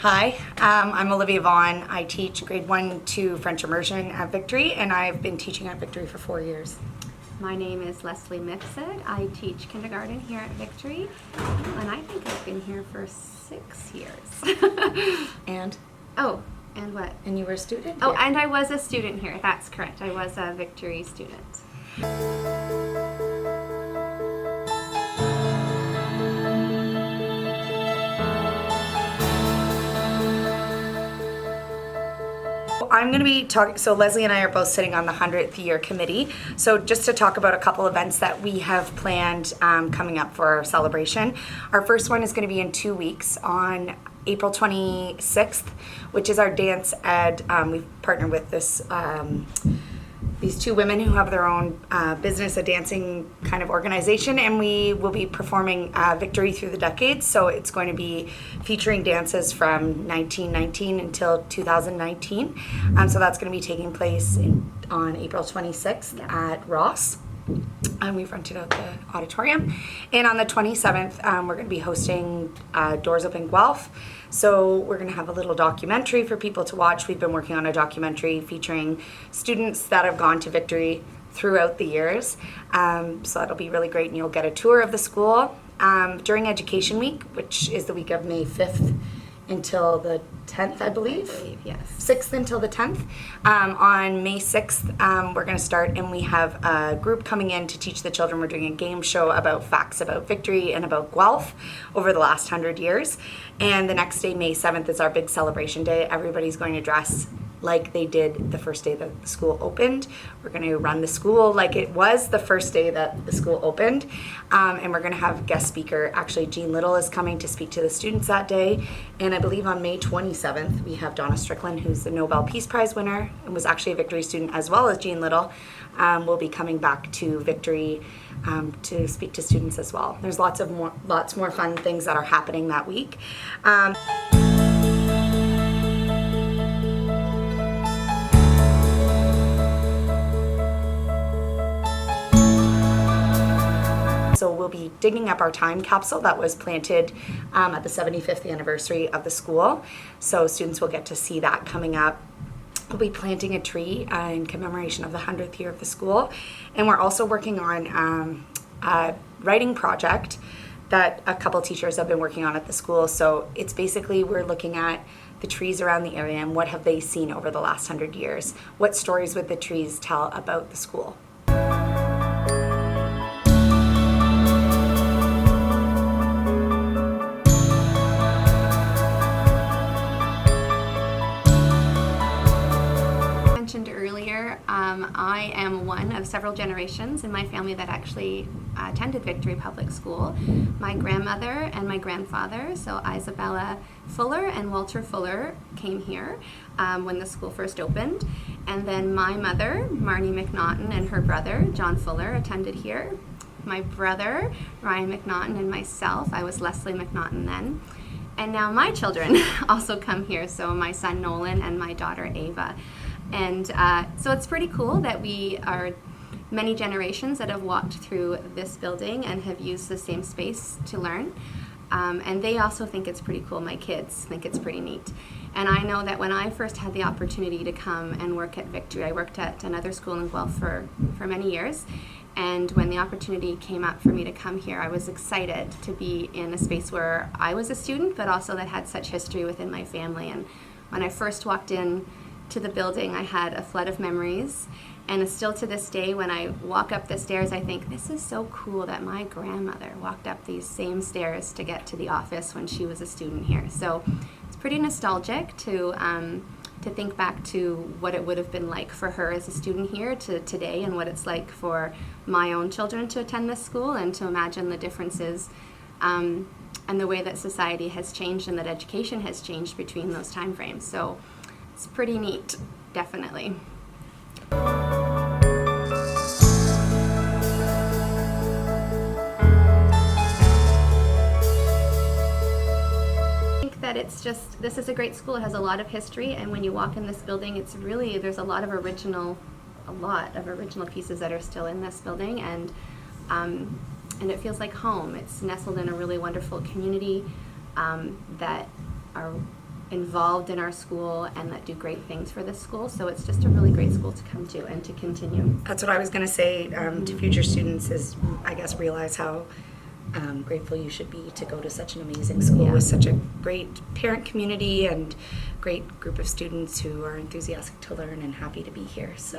Hi, I'm Olivia Vaughn. I teach grade 1 to French immersion at Victory, and I've been teaching at Victory for 4 years. My name is Leslie Mifsud. I teach kindergarten here at Victory, and I think I've been here for 6 years. And? Oh, and what? And you were a student Oh, here. and I was a student here. That's correct. I was a Victory student. I'm going to be talking, so Leslie and I are both sitting on the 100th year committee. So just to talk about a couple events that we have planned coming up for our celebration. Our first one is going to be in 2 weeks on April 26th, which is our Dance Ed. We've partnered with these two women who have their own business, a dancing kind of organization, and we will be performing Victory Through the Decades. So it's going to be featuring dances from 1919 until 2019. So that's going to be taking place on April 26th at Ross. And we've rented out the auditorium. And on the 27th, we're going to be hosting Doors Open Guelph. So we're going to have a little documentary for people to watch. We've been working on a documentary featuring students that have gone to Victory throughout the years. So that'll be really great, and you'll get a tour of the school. During Education Week, which is the week of May 5th until the 10th, I believe. Yes. 6th until the 10th. On May 6th, we're going to start, and we have a group coming in to teach the children. We're doing a game show about facts about Victory and about Guelph over the last 100 years. And the next day, May 7th, is our big celebration day. Everybody's going to dress like they did the first day that the school opened. We're going to run the school like it was the first day that the school opened. And we're going to have guest speaker. Actually, Jean Little is coming to speak to the students that day. And I believe on May 27th, we have Donna Strickland, who's the Nobel Peace Prize winner and was actually a Victory student, as well as Jean Little, will be coming back to Victory to speak to students as well. There's lots more fun things that are happening that week. So we'll be digging up our time capsule that was planted at the 75th anniversary of the school. So students will get to see that coming up. We'll be planting a tree in commemoration of the 100th year of the school. And we're also working on a writing project that a couple teachers have been working on at the school. So it's basically, we're looking at the trees around the area and what have they seen over the last 100 years. What stories would the trees tell about the school? Earlier, I am one of several generations in my family that actually attended Victory Public School. My grandmother and my grandfather, so Isabella Fuller and Walter Fuller, came here when the school first opened. And then my mother, Marnie McNaughton, and her brother, John Fuller, attended here. My brother, Ryan McNaughton, and myself, I was Leslie McNaughton then. And now my children also come here, so my son Nolan and my daughter Ava. And so it's pretty cool that we are many generations that have walked through this building and have used the same space to learn. And they also think it's pretty cool. My kids think it's pretty neat. And I know that when I first had the opportunity to come and work at Victory, I worked at another school in Guelph for many years. And when the opportunity came up for me to come here, I was excited to be in a space where I was a student, but also that had such history within my family. And when I first walked in to the building, I had a flood of memories, and still to this day when I walk up the stairs, I think this is so cool that my grandmother walked up these same stairs to get to the office when she was a student here. So it's pretty nostalgic to think back to what it would have been like for her as a student here to today, and what it's like for my own children to attend this school, and to imagine the differences and the way that society has changed and that education has changed between those time frames. So it's pretty neat, definitely. I think that this is a great school. It has a lot of history, and when you walk in this building, there's a lot of original pieces that are still in this building, and it feels like home. It's nestled in a really wonderful community that are involved in our school and that do great things for this school. So it's just a really great school to come to and to continue. That's what I was going to say to future students is, I guess, realize how grateful you should be to go to such an amazing school with such a great parent community and great group of students who are enthusiastic to learn and happy to be here. So.